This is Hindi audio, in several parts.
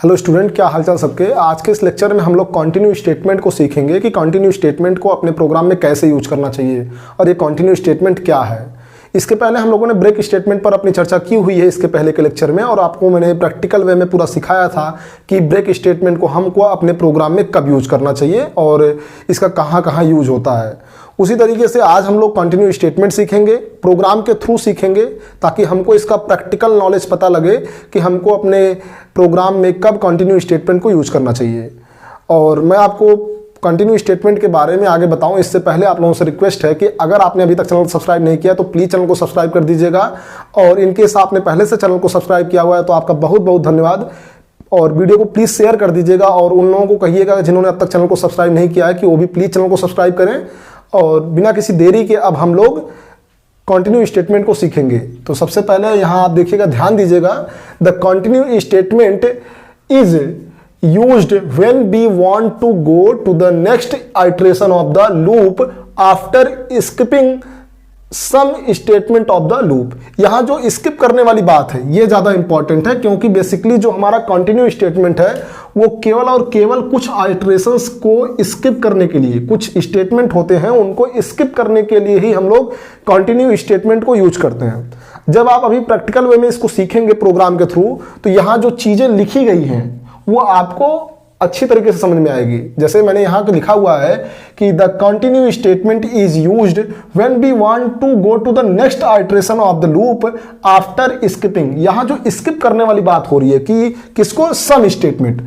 हेलो स्टूडेंट, क्या हालचाल सबके। आज के इस लेक्चर में हम लोग कंटिन्यू स्टेटमेंट को सीखेंगे कि कंटिन्यू स्टेटमेंट को अपने प्रोग्राम में कैसे यूज करना चाहिए और ये कंटिन्यू स्टेटमेंट क्या है। इसके पहले हम लोगों ने ब्रेक स्टेटमेंट पर अपनी चर्चा की हुई है इसके पहले के लेक्चर में, और आपको मैंने प्रैक्टिकल वे में पूरा सिखाया था कि ब्रेक स्टेटमेंट को हमको अपने प्रोग्राम में कब यूज करना चाहिए और इसका कहाँ कहाँ यूज होता है। उसी तरीके से आज हम लोग कंटिन्यू स्टेटमेंट सीखेंगे, प्रोग्राम के थ्रू सीखेंगे, ताकि हमको इसका प्रैक्टिकल नॉलेज पता लगे कि हमको अपने प्रोग्राम में कब कंटिन्यू स्टेटमेंट को यूज करना चाहिए। और मैं आपको कंटिन्यू स्टेटमेंट के बारे में आगे बताऊं इससे पहले आप लोगों से रिक्वेस्ट है कि अगर आपने अभी तक चैनल को सब्सक्राइब नहीं किया तो प्लीज़ चैनल को सब्सक्राइब कर दीजिएगा, और इनकेस आपने पहले से चैनल को सब्सक्राइब किया हुआ है तो आपका बहुत बहुत धन्यवाद। और वीडियो को प्लीज़ शेयर कर दीजिएगा और उन लोगों को कहिएगा जिन्होंने अब तक चैनल को सब्सक्राइब नहीं किया है कि वो भी प्लीज़ चैनल को सब्सक्राइब करें। और बिना किसी देरी के अब हम लोग कंटिन्यू स्टेटमेंट को सीखेंगे। तो सबसे पहले यहाँ आप देखिएगा, ध्यान दीजिएगा, the continue statement is used when we want to go to the next iteration of the loop after skipping some statement of the loop. यहां जो स्किप करने वाली बात है ये ज्यादा इंपॉर्टेंट है, क्योंकि बेसिकली जो हमारा कंटिन्यू स्टेटमेंट है वो केवल और केवल कुछ आइटरेशंस को स्किप करने के लिए, कुछ स्टेटमेंट होते हैं उनको स्किप करने के लिए ही हम लोग कंटिन्यू स्टेटमेंट को यूज करते हैं। जब आप अभी प्रैक्टिकल वे में इसको सीखेंगे प्रोग्राम के थ्रू, तो यहां जो चीजें लिखी गई हैं वो आपको अच्छी तरीके से समझ में आएगी। जैसे मैंने यहां पे लिखा हुआ है कि the continue statement is used when we want to go to the next iteration of the loop after skipping. यहां जो स्किप करने वाली बात हो रही है कि किसको, सम स्टेटमेंट,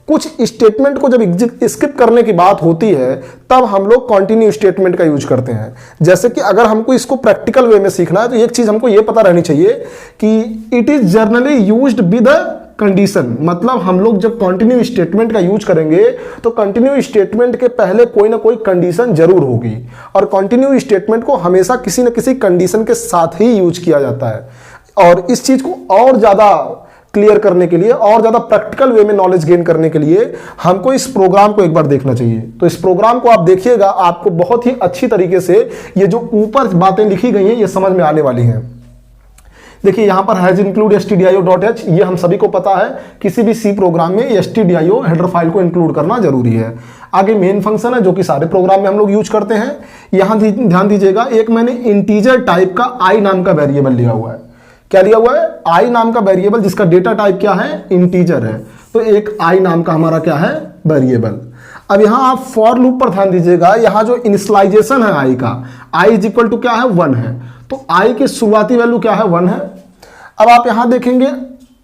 कुछ स्टेटमेंट को जब स्किप करने की बात होती है तब हम लोग कंटिन्यू स्टेटमेंट का यूज करते हैं। जैसे कि अगर हमको इसको प्रैक्टिकल वे में सीखना है तो एक चीज हमको यह पता रहनी चाहिए कि it is generally used with the condition. मतलब हम लोग जब कंटिन्यू स्टेटमेंट का यूज करेंगे तो कंटिन्यू स्टेटमेंट के पहले कोई ना कोई कंडीशन जरूर होगी, और कंटिन्यू स्टेटमेंट को हमेशा किसी न किसी कंडीशन के साथ ही यूज किया जाता है। और इस चीज को और ज्यादा क्लियर करने के लिए और ज्यादा प्रैक्टिकल वे में नॉलेज गेन करने के लिए हमको इस प्रोग्राम को एक बार देखना चाहिए। तो इस प्रोग्राम को आप देखिएगा, आपको बहुत ही अच्छी तरीके से ये जो ऊपर बातें लिखी गई हैं ये समझ में आने वाली हैं। देखिए यहां पर हैज इंक्लूड stdio.h, ये हम सभी को पता है, किसी भी सी प्रोग्राम में stdio हेडर फाइल को इंक्लूड करना जरूरी है। आगे मेन फंक्शन है जो कि सारे प्रोग्राम में हम लोग यूज करते हैं। यहां ध्यान दीजिएगा, एक मैंने इंटीजर टाइप का आई नाम का वेरिएबल लिया हुआ है। क्या लिया हुआ है? आई नाम का वेरिएबल, जिसका डेटा टाइप क्या है, इंटीजर है। तो एक आई नाम का हमारा क्या है, वेरिएबल। अब यहां आप फॉर लूप पर ध्यान दीजिएगा, यहां जो इनिशियलाइजेशन है आई का, आई इज इक्वल टू क्या है, 1 है। तो आई की शुरुआती वैल्यू क्या है, 1 है। अब आप यहां देखेंगे,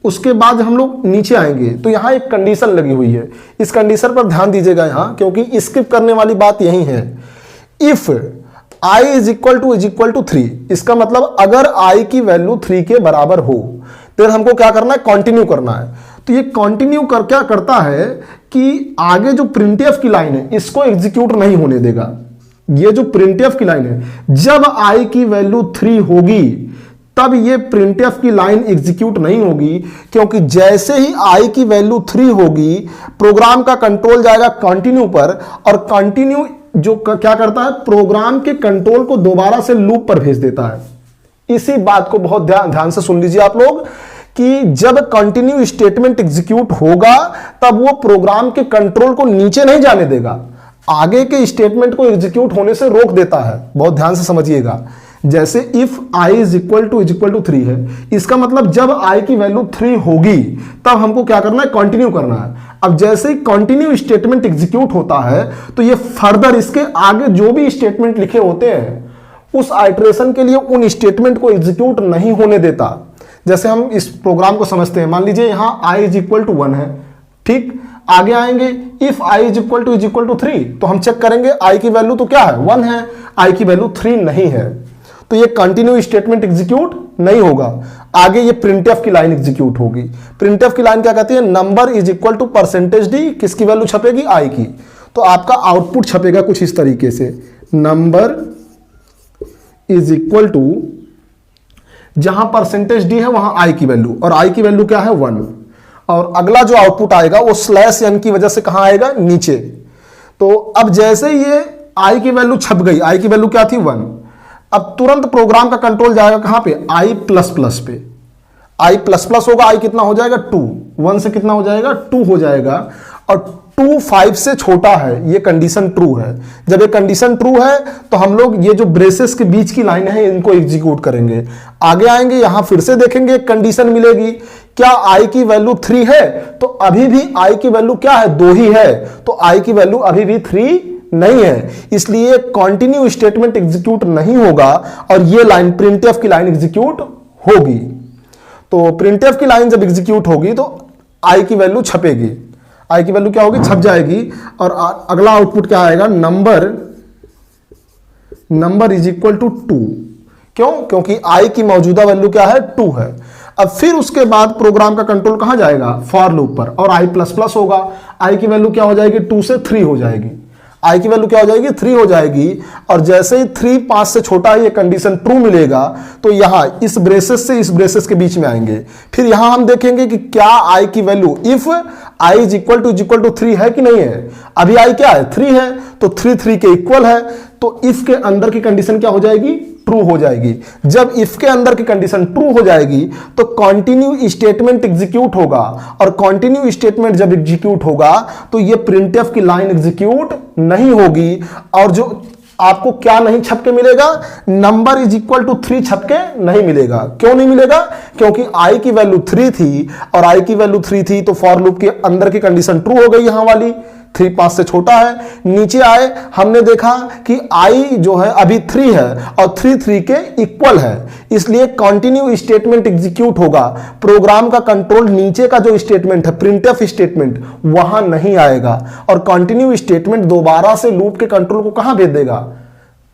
उसके बाद हम लोग नीचे आएंगे तो यहां एक कंडीशन लगी हुई है। इस कंडीशन पर ध्यान दीजिएगा यहां, क्योंकि स्किप करने वाली बात यही है। If i is equal to 3, इसका मतलब अगर i की वैल्यू 3 के बराबर हो फिर हमको क्या करना है, कंटिन्यू करना है। तो ये कंटिन्यू कर क्या करता है कि आगे जो प्रिंटफ की लाइन है इसको एग्जीक्यूट नहीं होने देगा। ये जो प्रिंटफ की लाइन है, जब i की वैल्यू 3 होगी तब ये प्रिंटफ की लाइन एग्जीक्यूट नहीं होगी, क्योंकि जैसे ही i की वैल्यू 3 होगी प्रोग्राम का कंट्रोल जाएगा कंटिन्यू पर, और कंटिन्यू जो क्या करता है, प्रोग्राम के कंट्रोल को दोबारा से लूप पर भेज देता है। इसी बात को बहुत ध्यान से सुन लीजिए आप लोग कि जब कंटिन्यू स्टेटमेंट एग्जीक्यूट होगा तब वो प्रोग्राम के कंट्रोल को नीचे नहीं जाने देगा, आगे के स्टेटमेंट को एग्जीक्यूट होने से रोक देता है। बहुत ध्यान से समझिएगा। जैसे if i is equal to 3 है, इसका मतलब जब i की वैल्यू 3 होगी तब हमको क्या करना है, कंटिन्यू करना है। अब जैसे ही कंटिन्यू स्टेटमेंट एग्जीक्यूट होता है तो ये फर्दर इसके आगे जो भी स्टेटमेंट लिखे होते हैं उस आइटरेशन के लिए उन स्टेटमेंट को एग्जीक्यूट नहीं होने देता। जैसे हम इस प्रोग्राम को समझते हैं, मान लीजिए यहां i इज इक्वल टू 1 है, ठीक। आगे आएंगे, if i is equal to 3, तो हम चेक करेंगे i की वैल्यू तो क्या है, 1 है, i की वैल्यू 3 नहीं है, तो ये कंटिन्यू स्टेटमेंट एग्जीक्यूट नहीं होगा। आगे ये प्रिंटफ की लाइन एग्जीक्यूट होगी। प्रिंटफ की लाइन क्या कहती है, number is equal to %d, किसकी वैल्यू छपेगी, i की। तो आपका आउटपुट छपेगा कुछ इस तरीके से, नंबर इज इक्वल टू, जहां %d है वहां i की वैल्यू, और i की वैल्यू क्या है, 1। और अगला जो आउटपुट आएगा वो स्लैश n की वजह से कहां आएगा, नीचे। तो अब जैसे ये i की वैल्यू छप गई, i की वैल्यू क्या थी, 1, अब तुरंत प्रोग्राम का कंट्रोल जाएगा कहां पे, i++ पे। i++ होगा, i कितना हो जाएगा, 2। 1 से कितना हो जाएगा, 2 हो जाएगा, और 2 5 से छोटा है, ये कंडीशन ट्रू है। जब ये कंडीशन ट्रू है तो हम लोग ये जो ब्रेसेस के बीच की लाइन है इनको एग्जीक्यूट करेंगे। आगे आएंगे, यहां फिर से देखेंगे एक कंडीशन मिलेगी, क्या i की वैल्यू 3 है, तो अभी भी i की वैल्यू क्या है, 2 ही है, तो i की वैल्यू अभी भी 3 नहीं है, इसलिए कंटिन्यू स्टेटमेंट एग्जीक्यूट नहीं होगा और ये लाइन प्रिंटफ की लाइन एग्जीक्यूट होगी। तो प्रिंटफ की लाइन जब एग्जीक्यूट होगी तो i की वैल्यू छपेगी, i की वैल्यू क्या होगी, छप जाएगी, और अगला आउटपुट क्या आएगा, नंबर इज इक्वल टू 2। क्यों, क्योंकि i की मौजूदा वैल्यू क्या है, 2 है। अब फिर उसके बाद प्रोग्राम का कंट्रोल कहां जाएगा, फॉर लूप पर, और i प्लस प्लस होगा, i की वैल्यू क्या हो जाएगी, 2 से 3 हो जाएगी, i की वैल्यू क्या हो जाएगी, 3 हो जाएगी, और जैसे ही 3 5 से छोटा है, ये कंडीशन ट्रू मिलेगा, तो यहां इस ब्रेसेस से इस ब्रेसेस के बीच में आएंगे। फिर यहां हम देखेंगे कि क्या i की value, if i is equal to 3 है कि नहीं है, अभी i क्या है, 3 है, तो 3 के इक्वल है, तो इफ के अंदर की कंडीशन क्या हो जाएगी, ट्रू हो जाएगी। जब इफ के अंदर की कंडीशन ट्रू हो जाएगी तो कंटिन्यू स्टेटमेंट एग्जीक्यूट होगा, और कंटिन्यू स्टेटमेंट जब एग्जीक्यूट होगा तो ये प्रिंटफ की लाइन एग्जीक्यूट नहीं होगी, और जो आपको क्या नहीं छप के मिलेगा, नंबर इज इक्वल टू 3 छप के नहीं मिलेगा। क्यों नहीं मिलेगा, क्योंकि i की वैल्यू 3 थी, और i की वैल्यू 3 थी तो फॉर लूप के अंदर की कंडीशन ट्रू हो गई, यहां वाली 3 5 से छोटा है। नीचे आए, हमने देखा कि i जो है अभी 3 है और 3 के इक्वल है, इसलिए कंटिन्यू स्टेटमेंट एग्जीक्यूट होगा। प्रोग्राम का कंट्रोल नीचे का जो स्टेटमेंट है, प्रिंटफ स्टेटमेंट, वहां नहीं आएगा, और कंटिन्यू स्टेटमेंट दोबारा से लूप के कंट्रोल को कहां भेज देगा,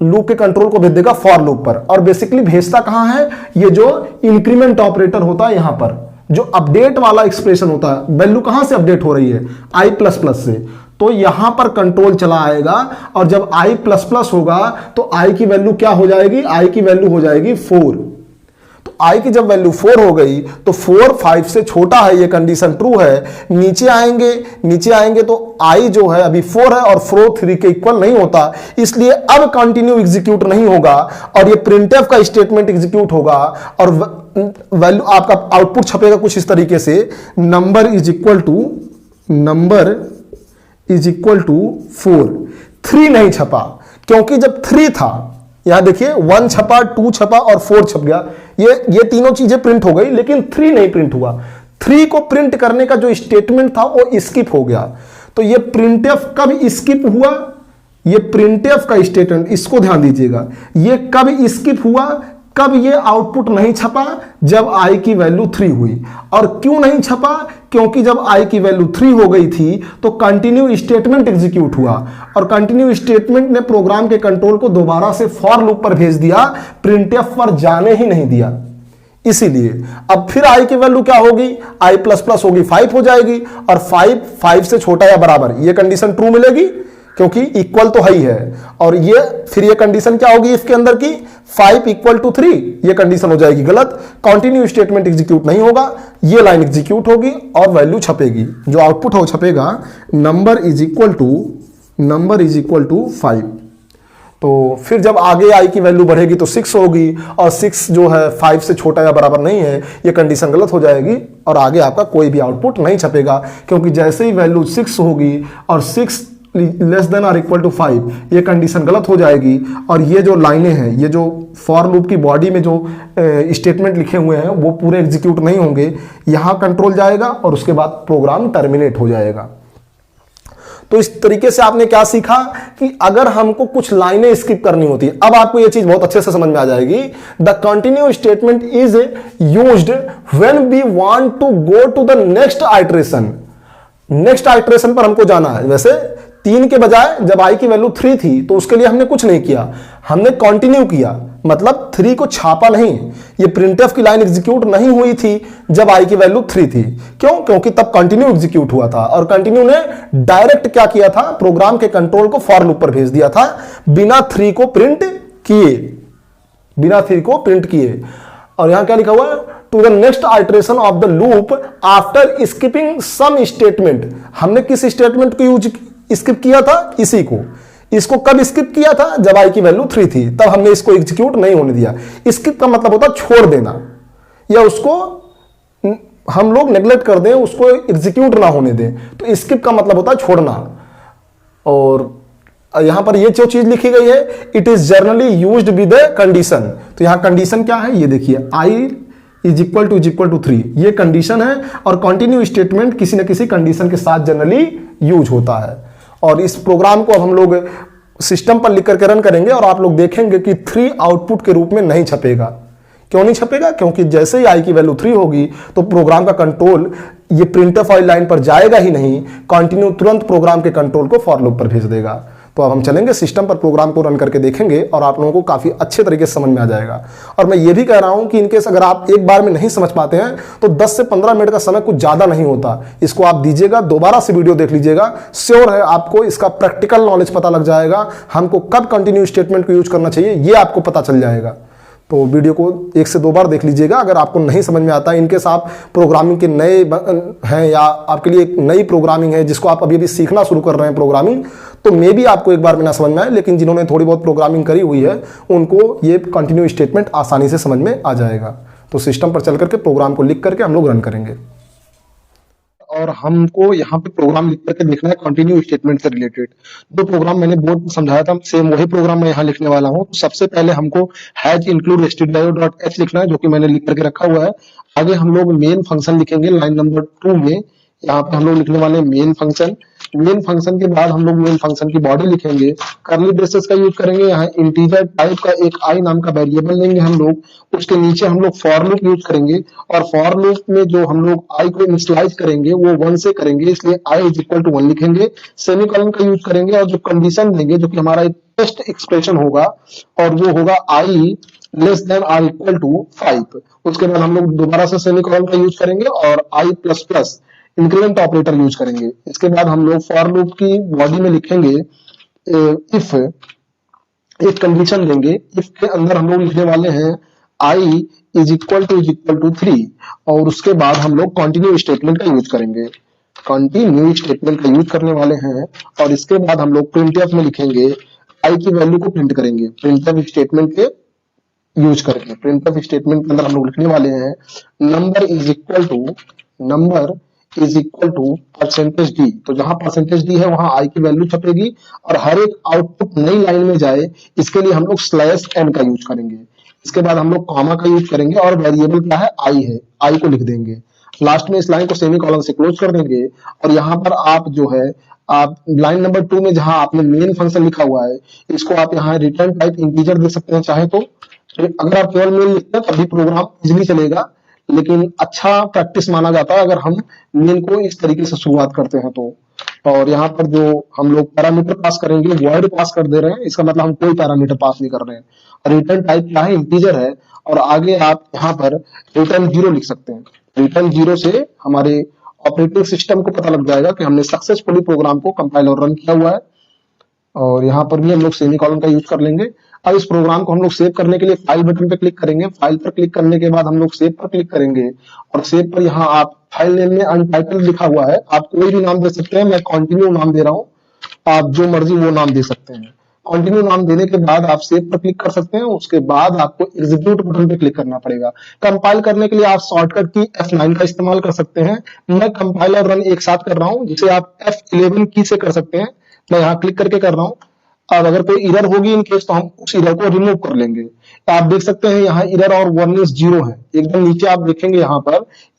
लूप के कंट्रोल को भेज देगा फॉर लूप पर। और बेसिकली भेजता कहां है, ये जो इंक्रीमेंट ऑपरेटर होता है यहां पर, जो अपडेट वाला एक्सप्रेशन होता है, वैल्यू कहां से अपडेट हो रही है, i प्लस प्लस से, तो यहां पर कंट्रोल चला आएगा, और जब i प्लस प्लस होगा तो i की वैल्यू क्या हो जाएगी, i की वैल्यू हो जाएगी 4। तो i की जब वैल्यू 4 हो गई तो 4 5 से छोटा है, ये कंडीशन ट्रू है। नीचे आएंगे तो i जो है अभी 4 है और 4 3 के इक्वल नहीं होता, इसलिए अब कंटिन्यू एग्जीक्यूट नहीं होगा, और ये प्रिंटफ का स्टेटमेंट एग्जीक्यूट होगा, और वैल्यू आपका आउटपुट छपेगा कुछ इस तरीके से, नंबर इज इक्वल टू 4। 3 नहीं छपा, क्योंकि जब 3 था, यहां देखिए 1 छपा, 2 छपा और 4 छप गया, ये तीनों चीजें प्रिंट हो गई, लेकिन 3 नहीं प्रिंट हुआ। 3 को प्रिंट करने का जो स्टेटमेंट था वो स्किप हो गया। तो ये प्रिंटफ कब स्किप हुआ, ये प्रिंटफ का स्टेटमेंट, इसको ध्यान दीजिएगा, ये कब स्किप हुआ, कब ये आउटपुट नहीं छपा, जब i की वैल्यू 3 हुई। और क्यों नहीं छपा, क्योंकि जब i की वैल्यू 3 हो गई थी तो कंटिन्यू स्टेटमेंट एग्जीक्यूट हुआ, और कंटिन्यू स्टेटमेंट ने प्रोग्राम के कंट्रोल को दोबारा से फॉर लूप पर भेज दिया, प्रिंटफ पर जाने ही नहीं दिया। इसीलिए अब फिर i की वैल्यू क्या होगी, i प्लस प्लस होगी, 5 हो जाएगी, और 5 से छोटा या बराबर, ये कंडीशन ट्रू मिलेगी क्योंकि इक्वल तो है ही है। और ये फिर ये कंडीशन क्या होगी इसके अंदर की, 5 इक्वल टू 3, ये कंडीशन हो जाएगी गलत, कंटिन्यू स्टेटमेंट एग्जीक्यूट नहीं होगा, ये लाइन एग्जीक्यूट होगी और वैल्यू छपेगी, जो आउटपुट हो छपेगा नंबर इज इक्वल टू 5। तो फिर जब आगे i की वैल्यू बढ़ेगी तो 6 होगी, और 6 जो है 5 से छोटा या बराबर नहीं है, ये कंडीशन गलत हो जाएगी, और आगे आपका कोई भी आउटपुट नहीं छपेगा, क्योंकि जैसे ही वैल्यू 6 होगी और 6 लेस देन और इक्वल टू 5, ये कंडीशन गलत हो जाएगी, और ये जो लाइनें हैं, ये जो फॉर लूप की बॉडी में जो स्टेटमेंट लिखे हुए हैं वो पूरे एग्जीक्यूट नहीं होंगे, यहां कंट्रोल जाएगा और उसके बाद प्रोग्राम टर्मिनेट हो जाएगा। तो इस तरीके से आपने क्या सीखा कि अगर हमको कुछ लाइनें स्किप करनी होती है, अब आपको ये चीज बहुत अच्छे से समझ में आ जाएगी। The continue statement is used when we want to go to the next iteration. Next iteration पर हमको जाना है। वैसे 3 के बजाय जब i की वैल्यू 3 थी तो उसके लिए हमने कुछ नहीं किया, हमने कंटिन्यू किया, मतलब 3 को छापा नहीं। ये प्रिंटफ की लाइन एग्जीक्यूट नहीं हुई थी जब i की वैल्यू 3 थी। क्यों? क्योंकि तब कंटिन्यू एग्जीक्यूट हुआ था, और कंटिन्यू ने डायरेक्ट क्या किया था, प्रोग्राम के कंट्रोल को फॉर लूप पर भेज दिया था, बिना 3 को प्रिंट किए। और यहां क्या लिखा हुआ है, to the next iteration of the loop after skipping some statement. हमने किस स्टेटमेंट को यूज स्किप किया था, इसी को। इसको कब स्किप किया था, जब i की वैल्यू 3 थी, तब हमने इसको एग्जीक्यूट नहीं होने दिया। स्किप का मतलब होता छोड़ देना, या उसको हम लोग नेग्लेक्ट कर दें, उसको एग्जीक्यूट ना होने दें। तो स्किप का मतलब होता है छोड़ना। और यहां पर ये जो चीज लिखी गई है, it is generally used with condition. तो यहां कंडीशन क्या है, ये देखिए, आई इज इक्वल टू 3, ये कंडीशन है। और कंटिन्यू स्टेटमेंट किसी न किसी कंडीशन के साथ जनरली यूज होता है। और इस प्रोग्राम को अब हम लोग सिस्टम पर लिख करके रन करेंगे और आप लोग देखेंगे कि 3 आउटपुट के रूप में नहीं छपेगा। क्यों नहीं छपेगा? क्योंकि जैसे ही आई की वैल्यू 3 होगी तो प्रोग्राम का कंट्रोल ये प्रिंटफ वाली लाइन पर जाएगा ही नहीं, कंटिन्यू तुरंत प्रोग्राम के कंट्रोल को फॉर लूप पर भेज देगा। तो अब हम चलेंगे सिस्टम पर, प्रोग्राम को रन करके देखेंगे और आप लोगों को काफी अच्छे तरीके से समझ में आ जाएगा। और मैं ये भी कह रहा हूं कि इनकेस अगर आप एक बार में नहीं समझ पाते हैं तो 10 से 15 मिनट का समय कुछ ज्यादा नहीं होता। इसको आप दीजिएगा, दोबारा से वीडियो देख लीजिएगा, श्योर है आपको इसका प्रैक्टिकल नॉलेज पता लग जाएगा। हमको कब कंटिन्यू स्टेटमेंट को यूज करना चाहिए ये आपको पता चल जाएगा। तो वीडियो को 1 से 2 बार देख लीजिएगा। अगर आपको नहीं समझ में आता, इनकेस आप प्रोग्रामिंग के नए हैं या आपके लिए एक नई प्रोग्रामिंग है जिसको आप अभी अभी सीखना शुरू कर रहे हैं प्रोग्रामिंग, तो मे भी आपको एक बार में ना समझ में आए, लेकिन जिन्होंने थोड़ी बहुत प्रोग्रामिंग करी हुई है उनको ये कंटिन्यू स्टेटमेंट आसानी से समझ में आ जाएगा। तो सिस्टम पर चल करके प्रोग्राम को लिख करके हम लोग रन करेंगे और हमको यहाँ पे प्रोग्राम लिख करके देखना है कंटिन्यू स्टेटमेंट से रिलेटेड। जो प्रोग्राम मैंने बोर्ड में समझाया था सेम वही प्रोग्राम मैं यहाँ लिखने वाला हूँ। तो सबसे पहले हमको हैज इंक्लूड stdio.h लिखना है, जो कि मैंने लिख करके रखा हुआ है। आगे हम लोग मेन फंक्शन लिखेंगे लाइन नंबर 2 में। यहाँ पे हम लोग लिखने वाले मेन फंक्शन। मेन फंक्शन के बाद हम लोग मेन फंक्शन की बॉडी लिखेंगे, कर्ली ब्रेसेस का यूज करेंगे। यहाँ इंटीजर टाइप का एक आई नाम का वेरिएबल लेंगे हम लोग। उसके नीचे हम लोग फॉर लूप यूज करेंगे और फॉर लूप में जो हम लोग आई को इनिशियलाइज करेंगे वो 1 से करेंगे, इसलिए आई इज इक्वल टू 1 लिखेंगे। सेमीकोलन का यूज करेंगे और जो कंडीशन देंगे जो कि हमारा टेस्ट एक्सप्रेशन होगा और वो होगा I less than or equal to 5। उसके बाद हम लोग दोबारा से सेमीकोलन का यूज करेंगे और I plus plus increment operator use करेंगे। इसके बाद हम लोग फॉर लूप की बॉडी में लिखेंगे इफ, एक कंडीशन देंगे। इफ के अंदर हम लोग लिखने वाले हैं आई इज इक्वल टू 3 और उसके बाद हम लोग कंटिन्यू स्टेटमेंट का यूज करेंगे। कंटिन्यू स्टेटमेंट का यूज करने वाले हैं और इसके बाद हम लोग प्रिंटफ में लिखेंगे आई की वैल्यू को प्रिंट करेंगे। प्रिंटफ स्टेटमेंट के यूज करके प्रिंटफ स्टेटमेंट के अंदर हम लोग लिखने वाले हैं number is equal to percentage D. तो जहां परसेंटेज डी है वहां आई की वैल्यू छपेगी और हर एक आउटपुट नई लाइन में जाए इसके लिए हम लोग स्लैश एन का यूज करेंगे। इसके बाद हम लोग कॉमा का यूज करेंगे और वेरिएबल क्या है, आई है, आई को लिख देंगे। लास्ट में इस लाइन को सेमी कॉलन से क्लोज कर देंगे और यहाँ पर आप जो है आप लाइन नंबर 2 में जहां आपने मेन फंक्शन लिखा हुआ है इसको आप यहाँ रिटर्न टाइप इंटीजर दे सकते हैं चाहे तो। अगर आप केवल मेन लिखते हैं तभी प्रोग्राम इजिली चलेगा, लेकिन अच्छा प्रैक्टिस माना जाता है अगर हम मेन को इस तरीके से शुरुआत करते हैं तो। और यहाँ पर जो हम लोग पैरामीटर पास करेंगे वॉइड पास कर दे रहे हैं, इसका मतलब हम कोई पैरामीटर पास नहीं कर रहे हैं। और रिटर्न टाइप क्या है, इंटीजर है। और आगे आप यहाँ पर रिटर्न 0 लिख सकते हैं। रिटर्न 0 से हमारे ऑपरेटिंग सिस्टम को पता लग जाएगा कि हमने सक्सेसफुली प्रोग्राम को कंपाइल और रन किया हुआ है। और यहाँ पर भी हम लोग सेमीकोलन का यूज कर लेंगे। अब इस प्रोग्राम को हम लोग सेव करने के लिए फाइल बटन पे क्लिक करेंगे। फाइल पर क्लिक करने के बाद हम लोग सेव पर क्लिक करेंगे और सेव पर यहाँ आप फाइल नेम में अनटाइटल्ड लिखा हुआ है, आप कोई भी नाम दे सकते हैं। मैं कंटिन्यू नाम दे रहा हूँ, आप जो मर्जी वो नाम दे सकते हैं। कंटिन्यू नाम देने के बाद आप सेव पर क्लिक कर सकते हैं। उसके बाद आपको एग्जीक्यूट बटन पे क्लिक करना पड़ेगा। कंपाइल करने के लिए आप शॉर्टकट की F9 का इस्तेमाल कर सकते हैं। मैं कंपाइल और रन एक साथ कर रहा हूँ, जिसे आप F11 की से कर सकते हैं। मैं यहाँ क्लिक करके कर रहा हूँ। अब अगर कोई इरर होगी इन केस तो हम उस इरर को रिमूव कर लेंगे। तो आप देख सकते हैं यहाँ इरर और वार्निंग 0 है। एकदम नीचे आप देखेंगे यहाँ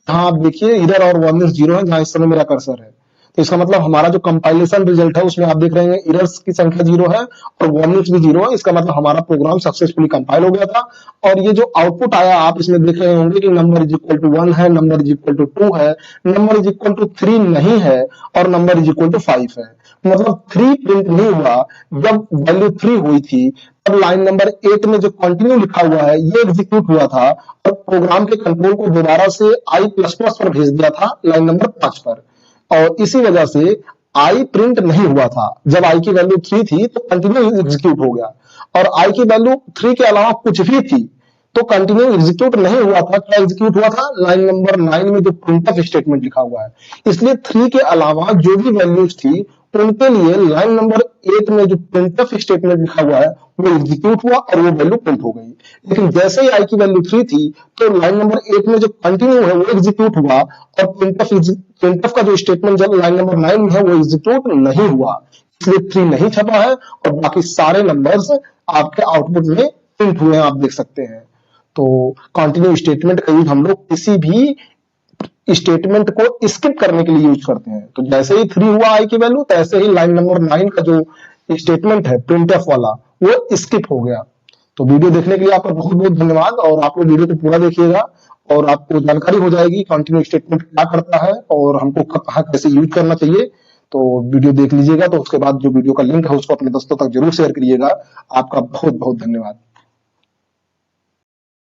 आप देखिए इरर और वार्निंग 0 है जहां इस समय मेरा कर्सर है। तो इसका मतलब हमारा जो कंपाइलेशन रिजल्ट है उसमें आप देख रहे हैं इरर्स की संख्या 0 है और वार्निंग्स भी 0 है। इसका मतलब हमारा प्रोग्राम सक्सेसफुली कंपाइल हो गया था। और ये जो आउटपुट आया आप इसमें देख रहे होंगे कि नंबर इज इक्वल टू 1 है, नंबर इज इक्वल टू 2 है, नंबर इज इक्वल टू 3 नहीं है और नंबर इज इक्वल टू 5 है। मतलब 3 प्रिंट नहीं हुआ। जब वैल्यू 3 हुई थी तब लाइन नंबर 8 में जो कंटिन्यू लिखा हुआ है ये एग्जीक्यूट हुआ था और प्रोग्राम के कंट्रोल को दोबारा से आई प्लस प्लस पर भेज दिया था लाइन नंबर 5 पर। और इसी वजह से आई प्रिंट नहीं हुआ था। जब आई की वैल्यू 3 थी तो कंटिन्यू एग्जीक्यूट हो गया और आई की वैल्यू 3 के अलावा कुछ भी थी तो कंटिन्यू एग्जीक्यूट नहीं हुआ था। क्या एग्जीक्यूट हुआ था, लाइन नंबर 9 में जो प्रिंटफ स्टेटमेंट लिखा हुआ है। इसलिए 3 के अलावा जो भी वैल्यूज थी उनके लिए लाइन नंबर 8 में जो printf स्टेटमेंट लिखा हुआ है वो एग्जीक्यूट हुआ और वो वैल्यू प्रिंट हो गई। लेकिन जैसे ही आई की वैल्यू 3 थी तो लाइन नंबर 8 में जो कंटिन्यू है वो एग्जीक्यूट हुआ और प्रिंटफ का जो स्टेटमेंट जब लाइन नंबर 9 में है वो एग्जीक्यूट नहीं हुआ, इसलिए 3 नहीं छपा है और बाकी सारे नंबर्स आपके आउटपुट में प्रिंट हुए हैं, आप देख सकते हैं। तो कंटिन्यू स्टेटमेंट का यूज हम लोग किसी भी स्टेटमेंट को स्किप करने के लिए यूज करते हैं। तो जैसे ही 3 हुआ आई की वैल्यू, तैसे ही लाइन नंबर 9 का जो स्टेटमेंट है प्रिंटफ वाला वो स्किप हो गया। तो वीडियो देखने के लिए आपका बहुत बहुत धन्यवाद, और आप लोग वीडियो को पूरा देखिएगा और आपको जानकारी हो जाएगी कंटिन्यू स्टेटमेंट क्या करता है और हमको कहाँ कैसे यूज करना चाहिए। तो वीडियो देख लीजिएगा, तो उसके बाद जो वीडियो का लिंक है उसको अपने दोस्तों तक जरूर शेयर करिएगा। आपका बहुत बहुत धन्यवाद।